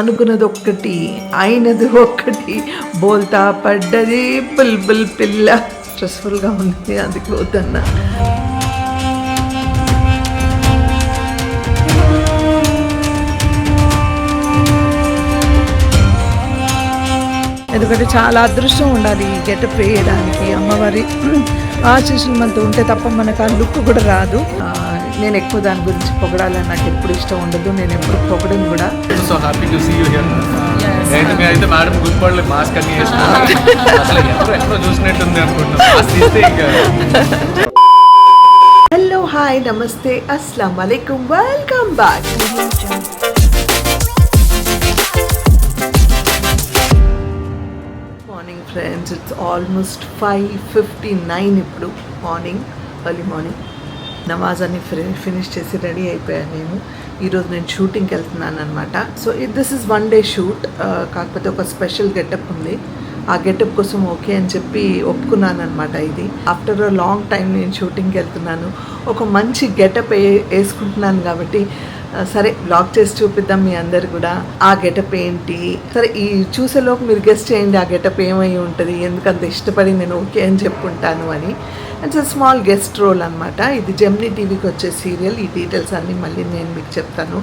అనుకున్నది ఒక్కటి అయినది ఒక్కటి బోల్తా పడ్డది బుల్బుల్ పిల్ల. స్ట్రెస్ఫుల్గా ఉంది, అందుకే వద్దన్నా. ఎందుకంటే చాలా అదృష్టం ఉండాలి ఈ గెటప్ వేయడానికి. అమ్మవారి ఆశీస్సులు మనతో ఉంటే తప్ప మనకు ఆ లుక్ కూడా రాదు. నేను ఎక్కువ దాని గురించి పొగడాలని నాకు ఎప్పుడు ఇష్టం ఉండదు, నేను ఎప్పుడు పొగడను కూడా. So happy to see you here. అయితే మేడం గుర్తుపడలేదు, మాస్క్ అన్ని అసలు ఎక్కడో చూసినట్టుంది అనుకుంటున్నాను. హలో, హాయ్, నమస్తే, అస్సలం వాలేకుమ్, welcome back. Morning friends, it's almost 5:59 ఇప్పుడు మార్నింగ్, ఎర్లీ మార్నింగ్. నమాజ్ అన్ని ఫినిష్ చేసి రెడీ అయిపోయాను నేను. ఈరోజు నేను షూటింగ్కి వెళ్తున్నాను అనమాట. So this is 1 day shoot. కాకపోతే ఒక స్పెషల్ గెటప్ ఉంది. ఆ గెటప్ కోసం ఓకే అని చెప్పి ఒప్పుకున్నాను అనమాట. ఇది ఆఫ్టర్ అ లాంగ్ టైం నేను షూటింగ్కి వెళ్తున్నాను, ఒక మంచి గెటప్ వేసుకుంటున్నాను కాబట్టి సరే బ్లాగ్ చేసి చూపిద్దాం మీ అందరు కూడా. ఆ గెటప్ ఏంటి, సరే ఈ చూసేలోపు మీరు గెస్ట్ చేయండి ఆ గెటప్ ఏమై ఉంటుంది, ఎందుకంత ఇష్టపడి నేను ఓకే అని చెప్పుకుంటాను అని. It's a small guest role అనమాట. ఇది జెమినీ టీవీకి వచ్చే సీరియల్. ఈ డీటెయిల్స్ అన్నీ మళ్ళీ నేను మీకు చెప్తాను.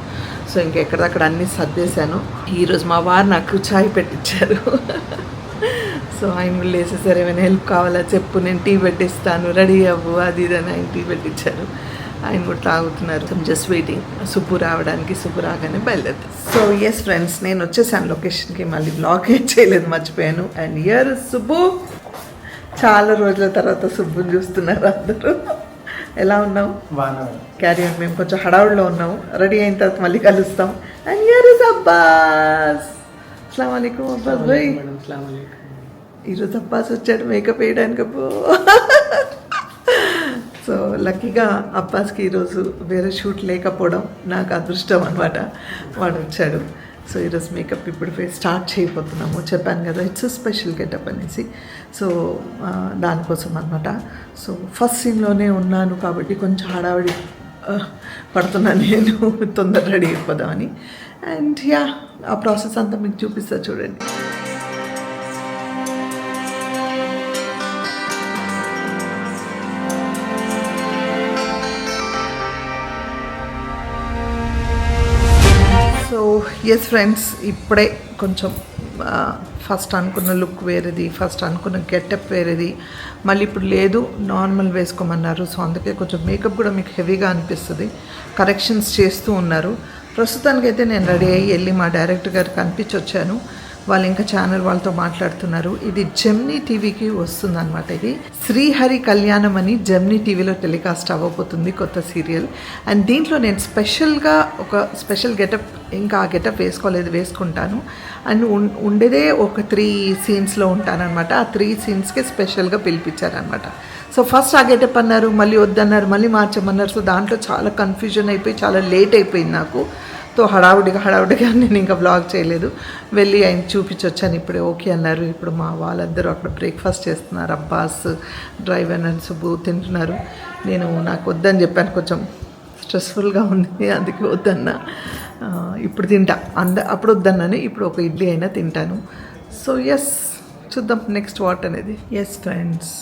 సో ఇంకెక్కడక్కడ అన్నీ సర్దేశాను. ఈరోజు మా వారు నాకు ఛాయ్ పెట్టించారు. సో ఆయన లేసేసారు, ఏమైనా హెల్ప్ కావాలా చెప్పు, నేను టీ పెట్టిస్తాను, రెడీ అవ్వు, అది ఇది అని ఆయన టీ పెట్టించారు. ఆయన కూడా తాగుతున్నారు. జస్ట్ వెయిటింగ్ సుబ్బు రావడానికి. సుబ్బు రాగానే బయలుదేరుతాను. సో ఎస్ ఫ్రెండ్స్, నేను వచ్చేసాను లొకేషన్కి. మళ్ళీ బ్లాగ్ ఏం చేయలేదు, మర్చిపోయాను. And here Subbu. చాలా రోజుల తర్వాత సుబ్బుని చూస్తున్నారు అందరూ. ఎలా ఉన్నావు? Carry on. మేము కొంచెం హడావుడిలో ఉన్నాము, రెడీ అయిన తర్వాత మళ్ళీ కలుస్తాం. And here is Abbas. అస్సలం వాలేకుమ్ అబ్బాస్ భాయ్. ఈరోజు అబ్బాస్ వచ్చాడు మేకప్ వేయడానికి. సో లక్కీగా అబ్బాస్కి ఈరోజు వేరే షూట్ లేకపోవడం నాకు అదృష్టం అనమాట. వాడు వచ్చాడు. సో ఈరోజు మేకప్ ఇప్పుడు స్టార్ట్ చేయబోతున్నాము. చెప్పాను కదా ఇట్స్ స్పెషల్ గెటప్ అనేసి. సో దానికోసం అనమాట. సో ఫస్ట్ సీన్లోనే ఉన్నాను కాబట్టి కొంచెం హడావిడి పడుతున్నాను నేను, తొందర రెడీ అయిపోదామని. అండ్ యా, ఆ ప్రాసెస్ అంతా మీకు చూపిస్తా చూడండి. సో ఎస్ ఫ్రెండ్స్, ఇప్పుడే కొంచెం ఫస్ట్ అనుకున్న లుక్ వేరేది, ఫస్ట్ అనుకున్న గెటప్ వేరేది, మళ్ళీ ఇప్పుడు లేదు నార్మల్ వేసుకోమన్నారు. సో అందుకే కొంచెం మేకప్ కూడా మీకు హెవీగా అనిపిస్తుంది. కరెక్షన్స్ చేస్తూ ఉన్నారు. ప్రస్తుతానికైతే నేను రెడీ అయ్యి వెళ్ళి మా డైరెక్టర్ గారికి కనిపించి వచ్చాను. వాళ్ళు ఇంకా ఛానల్ వాళ్ళతో మాట్లాడుతున్నారు. ఇది జెమినీ టీవీకి వస్తుంది అనమాట. ఇది శ్రీహరి కళ్యాణం అని జెమినీ టీవీలో టెలికాస్ట్ అవ్వబోతుంది, కొత్త సీరియల్. అండ్ దీంట్లో నేను స్పెషల్గా ఒక స్పెషల్ గెటప్, ఇంకా ఆ గెటప్ వేసుకుంటాను. అండ్ ఉండేదే ఒక 3 సీన్స్లో ఉంటానన్నమాట. ఆ 3 సీన్స్కే స్పెషల్గా పిలిపించారనమాట. సో ఫస్ట్ ఆ గెటప్ అన్నారు, మళ్ళీ వద్దన్నారు, మళ్ళీ మార్చమన్నారు. సో దాంట్లో చాలా కన్ఫ్యూజన్ అయిపోయి చాలా లేట్ అయిపోయింది నాకు. సో హడావుడిగా నేను ఇంకా బ్లాగ్ చేయలేదు. వెళ్ళి ఆయన చూపించి వచ్చాను. ఇప్పుడే ఓకే అన్నారు. ఇప్పుడు మా వాళ్ళందరూ అక్కడ బ్రేక్ఫాస్ట్ చేస్తున్నారు. అబ్బాస్, డ్రైవర్ అండ్ సుబ్బు తింటున్నారు. నాకు వద్దని చెప్పాను, కొంచెం స్ట్రెస్ఫుల్గా ఉంది, అందుకే వద్దన్నా. ఇప్పుడు తింటా, అప్పుడు వద్దన్నాను. ఇప్పుడు ఒక ఇడ్లీ అయినా తింటాను. సో ఎస్, చూద్దాం నెక్స్ట్ వాట్ అనేది. ఎస్ ఫ్రెండ్స్,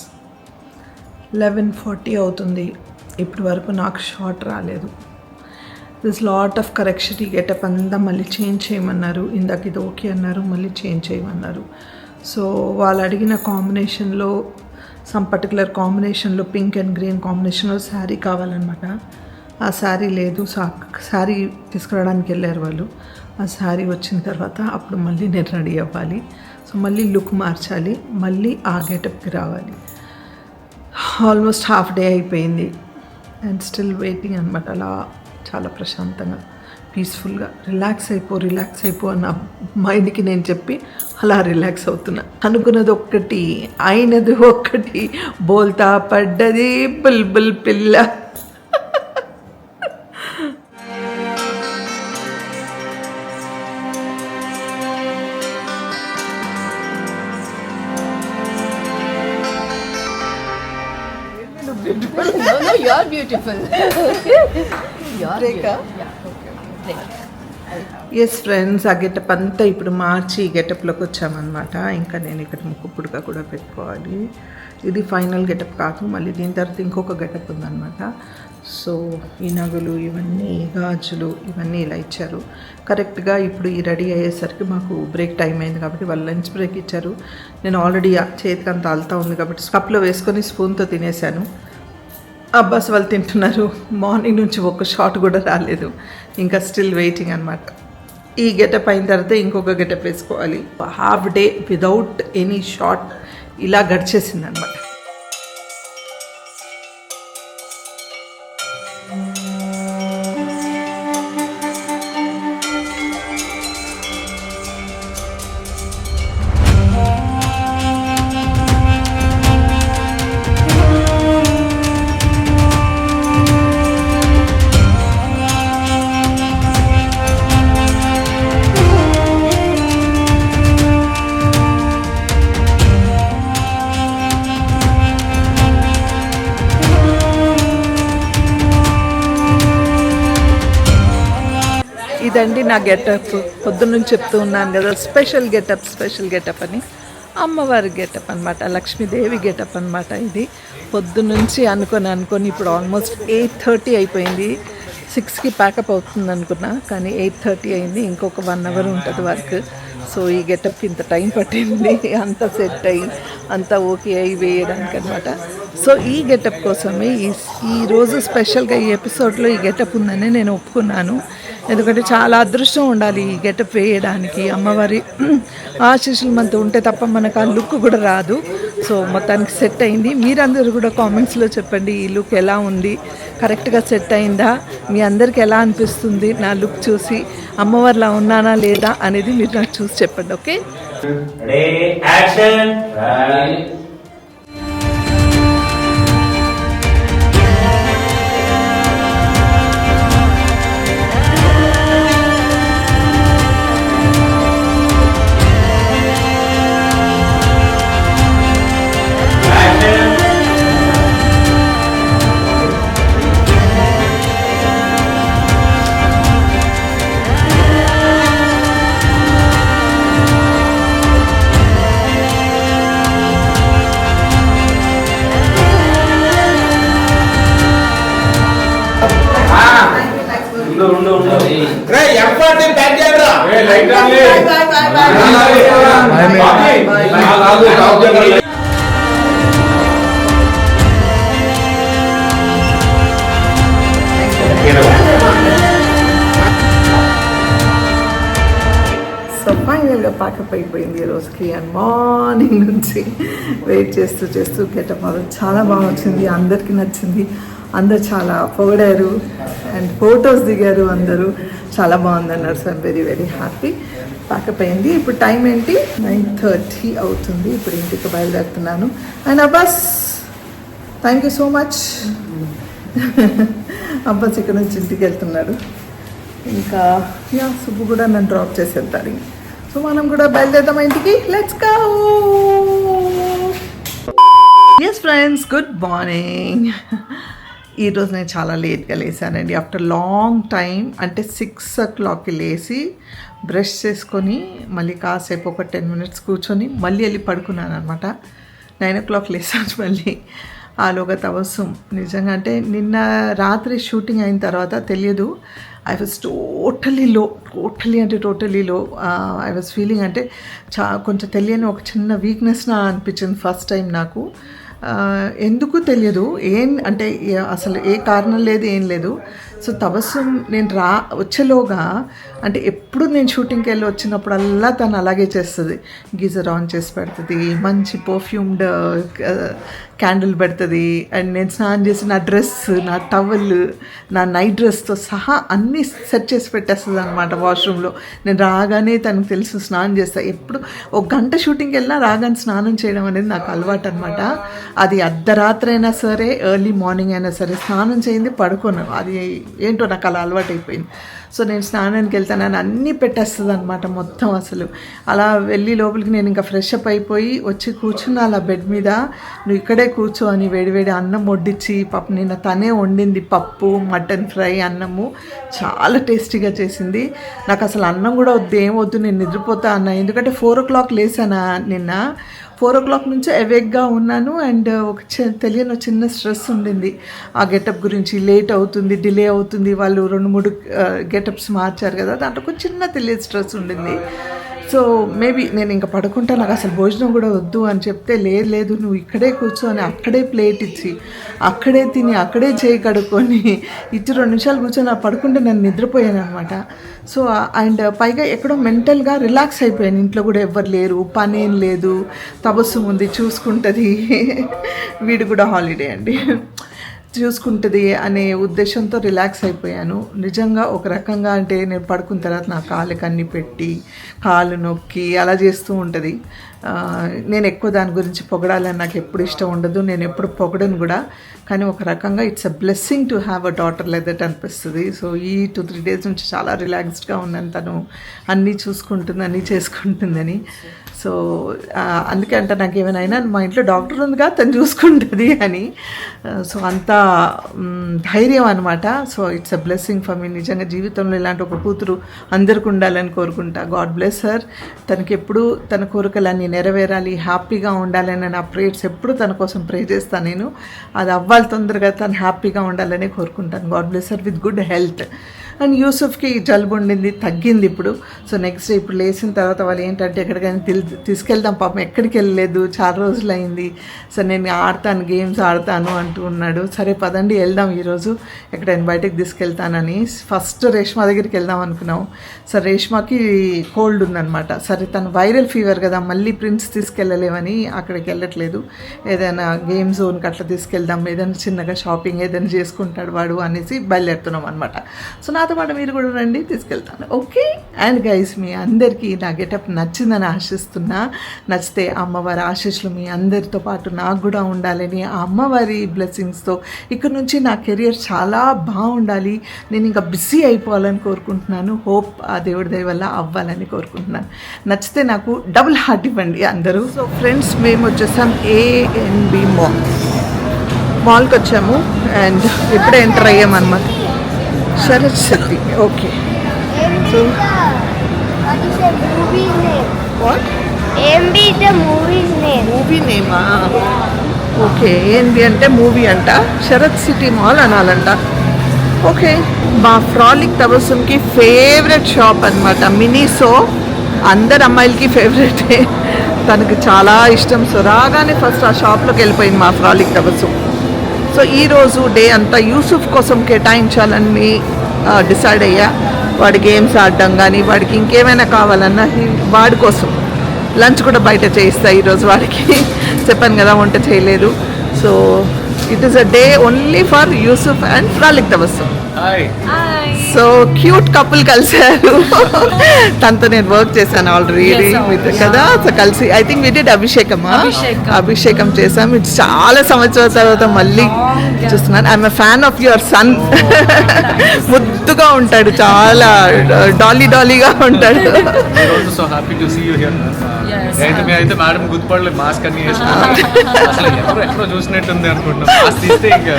11:40 అవుతుంది. ఇప్పటి వరకు నాకు షార్ట్ రాలేదు. This lot of correction. ఈ గెటప్ అంతా మళ్ళీ చేంజ్ చేయమన్నారు. ఇందాక ఇది ఓకే అన్నారు, మళ్ళీ చేంజ్ చేయమన్నారు. సో వాళ్ళు అడిగిన కాంబినేషన్లో, సమ్ పర్టికులర్ కాంబినేషన్లో, పింక్ అండ్ గ్రీన్ కాంబినేషన్లో శారీ కావాలన్నమాట. ఆ శారీ లేదు. సో శారీ తీసుకురావడానికి వెళ్ళారు వాళ్ళు. ఆ శారీ వచ్చిన తర్వాత అప్పుడు మళ్ళీ నేను రెడీ అవ్వాలి. సో మళ్ళీ లుక్ మార్చాలి, మళ్ళీ ఆ గెటప్కి రావాలి. ఆల్మోస్ట్ హాఫ్ డే అయిపోయింది అండ్ స్టిల్ వెయిటింగ్ అనమాట. అలా చాలా ప్రశాంతంగా, పీస్ఫుల్గా రిలాక్స్ అయిపో అన్న మైండ్కి నేను చెప్పి అలా రిలాక్స్ అవుతున్నా. అనుకున్నది ఒక్కటి అయినది ఒక్కటి బోల్తా పడ్డది బుల్బుల్ పిల్ల. No, you're beautiful. You're Break, beautiful. Yeah, okay. Break. Yes friends, ఆ గెటప్ అంతా ఇప్పుడు మార్చి ఈ గెటప్లోకి వచ్చామన్నమాట. ఇంకా నేను ఇక్కడ ముక్కు పుడక కూడా పెట్టుకోవాలి. ఇది ఫైనల్ గెటప్ కాదు, మళ్ళీ దీని తర్వాత ఇంకొక గెటప్ ఉందన్నమాట. సో ఈ నగలు ఇవన్నీ గాజులు ఇవన్నీ ఇలా ఇచ్చారు. కరెక్ట్గా ఇప్పుడు ఈ రెడీ అయ్యేసరికి మాకు బ్రేక్ టైం అయింది కాబట్టి వాళ్ళు లంచ్ బ్రేక్ ఇచ్చారు. నేను ఆల్రెడీ చేతికి అంత అల్తా ఉంది కాబట్టి కప్లో వేసుకొని స్పూన్తో తినేసాను. అబ్బాస్ వాళ్ళు తింటున్నారు. మార్నింగ్ నుంచి ఒక్క షాట్ కూడా రాలేదు, ఇంకా స్టిల్ వెయిటింగ్ అనమాట. ఈ గెటప్ అయిన తర్వాత ఇంకొక గెటప్ వేసుకోవాలి. Half day without any shot ఇలా గడిచేసింది అనమాట. ఇదండి నా గెటప్. పొద్దున్న చెప్తూ ఉన్నాను కదా, స్పెషల్ గెటప్ అని. అమ్మవారి గెటప్ అనమాట, లక్ష్మీదేవి గెటప్ అనమాట. ఇది పొద్దున్నుంచి అనుకొని ఇప్పుడు ఆల్మోస్ట్ 8:30 అయిపోయింది. 6కి ప్యాకప్ అవుతుంది అనుకున్నా, కానీ 8:30 అయింది. ఇంకొక 1 hour ఉంటుంది వర్క్. సో ఈ గెటప్కి ఇంత టైం పట్టింది, అంతా సెట్ అయ్యి అంతా ఓకే అయ్యి వేయడానికి అనమాట. సో ఈ గెటప్ కోసమే ఈరోజు స్పెషల్గా ఈ ఎపిసోడ్లో ఈ గెటప్ ఉందని నేను ఒప్పుకున్నాను. ఎందుకంటే చాలా అదృష్టం ఉండాలి ఈ గెటప్ వేయడానికి. అమ్మవారి ఆశీస్సులు మనతో ఉంటే తప్ప మనకు ఆ లుక్ కూడా రాదు. సో మొత్తానికి సెట్ అయింది. మీరందరూ కూడా కామెంట్స్లో చెప్పండి ఈ లుక్ ఎలా ఉంది, కరెక్ట్గా సెట్ అయిందా, మీ అందరికి ఎలా అనిపిస్తుంది నా లుక్ చూసి, అమ్మవారిలా ఉన్నానా లేదా అనేది మీరు నాకు చూసి చెప్పండి. ఓకే, సో ఫైనల్గా ప్యాకప్ అయిపోయింది ఈ రోజుకి. అండ్ మార్నింగ్ నుంచి వెయిట్ చేస్తూ గెటప్ చాలా బాగా వచ్చింది, అందరికీ నచ్చింది, అందరు చాలా పొగిడారు అండ్ ఫొటోస్ దిగారు, అందరూ చాలా బాగుందన్నారు. So I'm very very happy. Pack up అయింది. ఇప్పుడు టైం ఏంటి, 9:30 అవుతుంది. ఇప్పుడు ఇంటికి బయలుదేరుతున్నాను. And Abbas, thank you so much. Abbas ఇక్కడ నుంచి ఇంటికి వెళ్తున్నాడు. ఇంకా సుబ్బు కూడా నన్ను డ్రాప్ చేసి వెళ్తాడు. సో మనం కూడా బయలుదేరదాం ఇంటికి. Let's go. Yes friends, good morning. ఈరోజు నేను చాలా లేట్గా లేసానండి. ఆఫ్టర్ లాంగ్ టైం, అంటే 6 o'clockకి లేచి బ్రష్ చేసుకొని మళ్ళీ కాసేపు ఒక 10 minutes కూర్చొని మళ్ళీ వెళ్ళి పడుకున్నాను అనమాట. 9 o'clock లేసాను మళ్ళీ. ఆలోగా తవస్సు నిజంగా, అంటే నిన్న రాత్రి షూటింగ్ అయిన తర్వాత తెలియదు, ఐ వాజ్ టోటలీ లో. ఐ వాజ్ ఫీలింగ్ అంటే కొంచెం తెలియని ఒక చిన్న వీక్నెస్ నా అనిపించింది ఫస్ట్ టైం నాకు. ఎందుకు తెలియదు, అంటే అసలు ఏ కారణం లేదు, ఏం లేదు. సో తబస్సుం నేను వచ్చేలోగా, అంటే ఎప్పుడు నేను షూటింగ్కి వెళ్ళి వచ్చినప్పుడల్లా తను అలాగే చేస్తుంది. గీజర్ ఆన్ చేసి పెడుతుంది, మంచి పర్ఫ్యూమ్డ్ క్యాండిల్ పెడుతుంది. అండ్ నేను స్నానం చేసి నా డ్రెస్, నా టవల్, నా నైట్ డ్రెస్తో సహా అన్నీ సెట్ చేసి పెట్టేస్తుంది అనమాట వాష్రూమ్లో. నేను రాగానే తనకు తెలుసు స్నానం చేస్తా. ఎప్పుడు 1 గంట షూటింగ్కి వెళ్ళినా రాగానే స్నానం చేయడం అనేది నాకు అలవాటు అనమాట. అది అర్ధరాత్రి అయినా సరే, ఎర్లీ మార్నింగ్ అయినా సరే స్నానం చేయింది పడుకోను. అది ఏంటో నాకు అలా అలవాటు అయిపోయింది. సో నేను స్నానానికి వెళ్తానని అన్నీ పెట్టేస్తుంది అనమాట మొత్తం. అసలు అలా వెళ్ళి లోపలికి నేను ఇంకా ఫ్రెష్ అప్ అయిపోయి వచ్చి కూర్చున్నా అలా బెడ్ మీద. నువ్వు ఇక్కడే కూర్చో అని వేడివేడి అన్నం వడ్డించి, నిన్న తనే వండింది పప్పు, మటన్ ఫ్రై, అన్నము చాలా టేస్టీగా చేసింది. నాకు అసలు అన్నం కూడా వద్దు, ఏం వద్దు, నేను నిద్రపోతా అన్నా. ఎందుకంటే 4 o'clock లేసానా నిన్న. 4 o'clock నుంచి అవేక్గా ఉన్నాను. అండ్ ఒక తెలియని చిన్న స్ట్రెస్ ఉండింది ఆ గెటప్ గురించి. లేట్ అవుతుంది, డిలే అవుతుంది, వాళ్ళు 2-3 గెటప్స్ మార్చారు కదా, దాంట్లో ఒక చిన్న తెలియని స్ట్రెస్ ఉండింది. సో మేబీ నేను ఇంకా పడుకుంటా, నాకు అసలు భోజనం కూడా వద్దు అని చెప్తే, లేదు నువ్వు ఇక్కడే కూర్చొని అక్కడే ప్లేట్ ఇచ్చి అక్కడే తిని అక్కడే చేయి కడుక్కొని ఇచ్చి 2 నిమిషాలు కూర్చొని పడుకుంటే నేను నిద్రపోయాను అనమాట. సో అండ్ పైగా ఎక్కడో మెంటల్గా రిలాక్స్ అయిపోయాను. ఇంట్లో కూడా ఎవ్వరు లేరు, పని ఏం లేదు, తబస్సు ఉంది చూసుకుంటుంది, వీడు కూడా హాలిడే అండి, చూసుకుంటుంది అనే ఉద్దేశంతో రిలాక్స్ అయిపోయాను. నిజంగా ఒక రకంగా అంటే నేను పడుకున్న తర్వాత నా కాళ్ళకి అన్ని పెట్టి కాళ్ళు నొక్కి అలా చేస్తూ ఉంటుంది. నేను ఎక్కువ దాని గురించి పొగడాలని నాకు ఎప్పుడు ఇష్టం ఉండదు, నేను ఎప్పుడు పొగడను కూడా. కానీ ఒక రకంగా it's a blessing to have a daughter like that అనిపిస్తుంది. సో ఈ 2-3 days నుంచి చాలా రిలాక్స్డ్గా ఉన్నాను. తను అన్నీ చూసుకుంటుంది, అన్నీ చేసుకుంటుందని. సో అందుకే అంటే నాకు ఏమైనా మా ఇంట్లో డాక్టర్ ఉందిగా, తను చూసుకుంటుంది అని. సో అంత ధైర్యం అనమాట. So it's a blessing for me. నిజంగా జీవితంలో ఇలాంటి ఒక కూతురు అందరికి ఉండాలని కోరుకుంటా. God bless her. తనకి ఎప్పుడు తన కోరికలన్నీ నెరవేరాలి, హ్యాపీగా ఉండాలని నా ప్రేయర్స్ ఎప్పుడు తన కోసం ప్రే చేస్తాను నేను. అది అవ్వాలి తొందరగా, తను హ్యాపీగా ఉండాలని కోరుకుంటాను. God bless her with good health. And యూసుఫ్కి జలుబు ఉండింది, తగ్గింది ఇప్పుడు. సో నెక్స్ట్ డే ఇప్పుడు లేచిన తర్వాత వాళ్ళు ఏంటంటే ఎక్కడికైనా తీసుకెళ్దాం, పాపం ఎక్కడికి వెళ్ళలేదు, చాలా రోజులు అయింది. సో నేను ఆడతాను, గేమ్స్ ఆడతాను అంటూ ఉన్నాడు. సరే పదండి వెళ్దాం ఈరోజు, ఎక్కడైనా బయటకు తీసుకెళ్తానని. ఫస్ట్ రేష్మా దగ్గరికి వెళ్దాం అనుకున్నాం. సరే రేష్మాకి కోల్డ్ ఉందన్నమాట. సరే తను వైరల్ ఫీవర్ కదా, మళ్ళీ ప్రిన్స్ తీసుకెళ్ళలేమని అక్కడికి వెళ్ళట్లేదు. ఏదైనా గేమ్ జోన్కి అట్లా తీసుకెళ్దాం, ఏదైనా చిన్నగా షాపింగ్ ఏదైనా చేసుకుంటాడు వాడు అనేసి బయలుదేరుతున్నాం అనమాట. సో నాతో పాటు మీరు కూడా రండి, తీసుకెళ్తాను. ఓకే. అండ్ గైస్, మీ అందరికీ నా గెటప్ నచ్చిందని ఆశిస్తున్నా. నచ్చితే అమ్మవారి ఆశీస్సులు మీ అందరితో పాటు నాకు కూడా ఉండాలని, ఆ అమ్మవారి బ్లెస్సింగ్స్తో ఇక్కడ నుంచి నా కెరియర్ చాలా బాగుండాలి, నేను ఇంకా బిజీ అయిపోవాలని కోరుకుంటున్నాను. హోప్ ఆ దేవుడి దయ వల్ల అవ్వాలని కోరుకుంటున్నాను. నచ్చితే నాకు డబుల్ హార్ట్ ఇవ్వండి అందరూ. సో ఫ్రెండ్స్, మేము వచ్చేసాం ANB మాల్కి వచ్చాము. అండ్ ఇప్పుడే enter అయ్యామన్నమాట. Sharat City, okay. So, what is the movie name? What? ANB is the movie name. Movie name, okay. ANB ante movie anta, Sharat City Mall analanta. Okay. మా frolic తబస్సుంకి favourite shop అనమాట, Miniso. అందరు అమ్మాయిలకి ఫేవరెటే, తనకి చాలా ఇష్టం. So రాగానే first ఆ షాప్లోకి వెళ్ళిపోయింది మా ఫ్రాలిక్ తబస్సు. సో ఈరోజు డే అంతా యూసుఫ్ కోసం కేటాయించాలని డిసైడ్ అయ్యా. వాడి గేమ్స్ ఆడడం కానీ, వాడికి ఇంకేమైనా కావాలన్నా వాడి కోసం లంచ్ కూడా బయట చేయిస్తా ఈరోజు వాడికి. చెప్పాను కదా వంట చేయలేదు. So it is a day only for Yusuf and frolic Tabassum. So cute couple కలిసారు. తనతో నేను వర్క్ చేశాను ఆల్రెడీ కదా. సో కలిసి ఐ థింక్ వి డిడ్ అభిషేకం చేసాం. ఇట్స్ చాలా సంవత్సరాల తర్వాత మళ్ళీ చూస్తున్నాను. I'm a fan of your son. ముద్దుగా ఉంటాడు, చాలా డాలీగా ఉంటాడు. So happy to see you here. ఏంటి మీ అయితే మేడం గుర్తుపడలేదు, మాస్క్ అన్ని వేసుకున్నాను. అసలు ఎక్కడో చూసినట్టుంది అనుకుంటున్నాం. మాస్క్ తీస్తే ఇంకా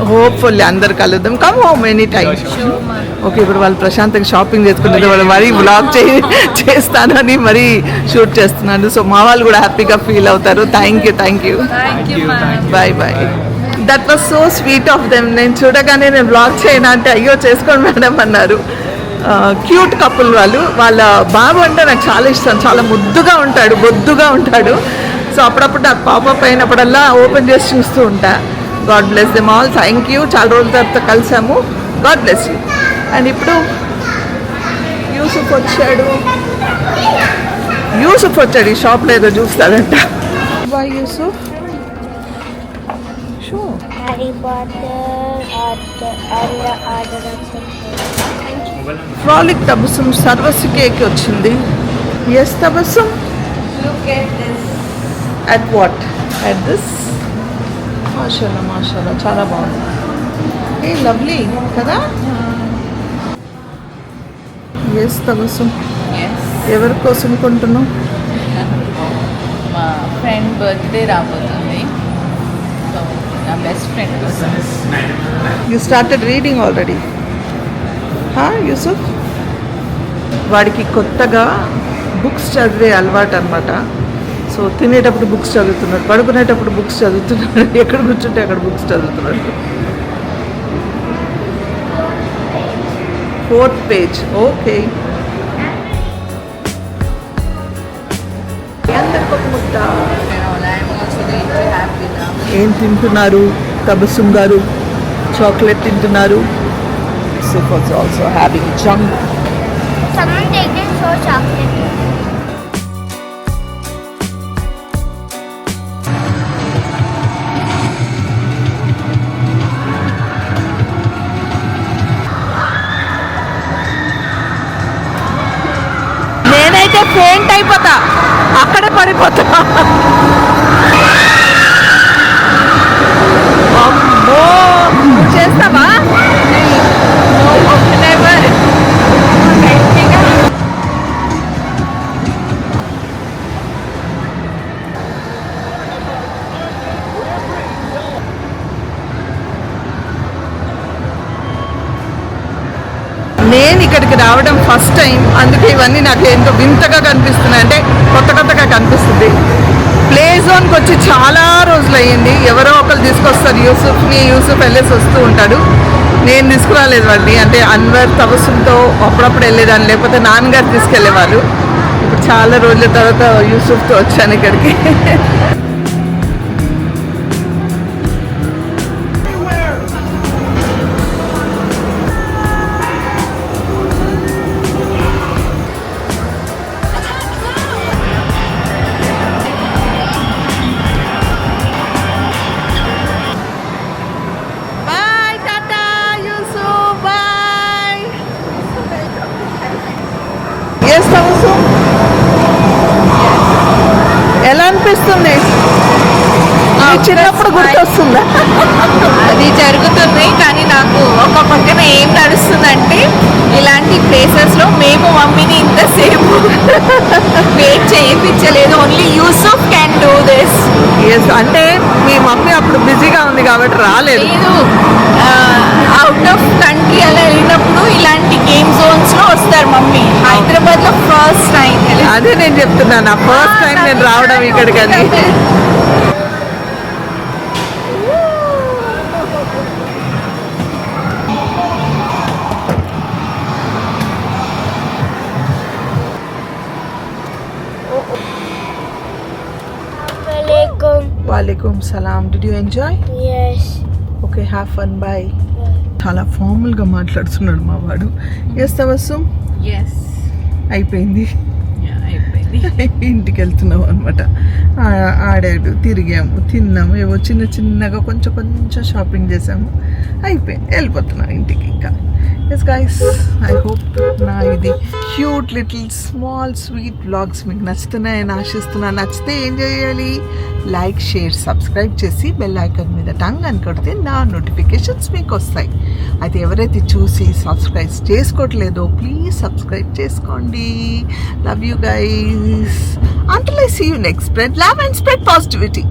హోప్ఫుల్లీ అందరు కలుద్దాం. Come home any time. Okay, ఇప్పుడు వాళ్ళు ప్రశాంతంగా షాపింగ్ చేసుకున్నది, వాళ్ళు మరీ వ్లాగ్ చేస్తానని మరీ షూట్ చేస్తున్నాను. సో మా వాళ్ళు కూడా హ్యాపీగా ఫీల్ అవుతారు. Thank you. Bye. That was so sweet of them. నేను చూడగానే నేను వ్లాగ్ చేయను అంటే అయ్యో చేసుకోండి మేడం అన్నారు. క్యూట్ కపుల్ వాళ్ళు. వాళ్ళ బాబు అంటే నాకు చాలా ఇష్టం, చాలా బొద్దుగా ఉంటాడు. సో అప్పుడప్పుడు నాకు పాపప్ అయినప్పుడల్లా ఓపెన్ చేసి చూస్తూ ఉంటా. God bless them all. Thank you. చాలా రోజుల తర్వాత కలిసాము. God bless you. అండ్ ఇప్పుడు యూసుఫ్ వచ్చాడు ఈ షాప్లో ఏదో చూస్తాడంట. Bye Yusuf. Show Harry Potter and the Order of ఫ్రాలిక్ తబస్సుం సర్వసికేకి వచ్చింది. Yes Tabassum. Look at this. At what? At this. మాషాల్లా చాలా బాగుంది. ఏ లవ్లీ కదా. ఎస్ తబస్సుం. ఎవరి కోసం కొంటున్నావు? మా ఫ్రెండ్ బర్త్డే రాబోతుంది. సో నా బెస్ట్ ఫ్రెండ్ కోసం. You started reading already Yusuf? వాడికి కొత్తగా బుక్స్ చదివే అలవాటు అనమాట. సో తినేటప్పుడు బుక్స్ చదువుతున్నాడు, పడుకునేటప్పుడు బుక్స్ చదువుతున్నాడు, ఎక్కడ కూర్చుంటే అక్కడ బుక్స్ చదువుతున్నాడు. 4th page. ఓకే, ఏం తింటున్నారు తబస్సుమ్ గారు? చాక్లెట్ తింటున్నారు. Yusuf was also having junk. Someone take this for chocolate. నేనైతే ఫెయింట్ అయిపోతా, అక్కడే పడిపోతా. అమ్మో, చేస్తావా? నేను ఇక్కడికి రావడం ఫస్ట్ టైం, అందుకే ఇవన్నీ నాకు ఎంతో వింతగా కనిపిస్తున్నాయి, అంటే కొత్త కొత్తగా కనిపిస్తుంది. ప్లే జోన్కి వచ్చి చాలా రోజులు అయ్యింది. ఎవరో ఒకరు తీసుకొస్తారు యూసుఫ్ని, యూసుఫ్ వెళ్ళేసి వస్తూ ఉంటాడు. నేను తీసుకురాలేదు వాడిని, అంటే అన్వర్ తబస్సుతో అప్పుడప్పుడు వెళ్ళేదాన్ని, లేకపోతే నాన్నగారు తీసుకెళ్ళేవాళ్ళు. ఇప్పుడు చాలా రోజుల తర్వాత యూసుఫ్తో వచ్చాను ఇక్కడికి. ఎలా అనిపిస్తుంది? చిన్నప్పుడు గుర్తొస్తుందా? అది జరుగుతుంది, కానీ నాకు ఒక పక్కన ఏం నడుస్తుందంటే ఇలాంటి ప్లేసెస్లో మేము మమ్మీని ఇంతసేపు వెయిట్ చేయించలేదు. Only Yusuf can do this. Yes, అంటే మీ మమ్మీ అప్పుడు బిజీగా ఉంది కాబట్టి రాలేదు. లేదు, అవుట్ ఆఫ్ కంట్రీ అలా వెళ్ళినప్పుడు ఇలాంటి గేమ్ జోన్స్లో వస్తారు మమ్మీ. హైదరాబాద్లో ఫస్ట్ టైం. అదే నేను చెప్తున్నాను, ఫస్ట్ టైం నేను రావడం ఇక్కడికి. అది వాలేకుమ్ సలాం. Did you enjoy? Yes. Okay, have fun, bye. చాలా ఫార్మల్గా మాట్లాడుతున్నాడు మా వాడు. ఎస్ తబస్సుమ్, ఎస్ అయిపోయింది, అయిపోయింది. ఇంటికి వెళ్తున్నాం అనమాట. ఆడాడు, తిరిగాము, తిన్నాము, ఏవో చిన్న చిన్నగా కొంచెం కొంచెం షాపింగ్ చేసాము, అయిపోయింది, వెళ్ళిపోతున్నాం ఇంటికి ఇంకా. ఎస్ గైస్, ఐ హోప్ నా ఇది cute little small sweet vlogs మీకు నచ్చుతున్నాయని ఆశిస్తున్నాను. నచ్చితే ఏం చేయాలి? లైక్, షేర్, సబ్స్క్రైబ్ చేసి బెల్ ఐకాన్ మీద టంగ్ అని కొడితే నా నోటిఫికేషన్స్ మీకు వస్తాయి. అయితే ఎవరైతే చూసి సబ్స్క్రైబ్ చేసుకోవట్లేదో ప్లీజ్ సబ్స్క్రైబ్ చేసుకోండి. Love you guys. Until I see you next, spread love and spread positivity.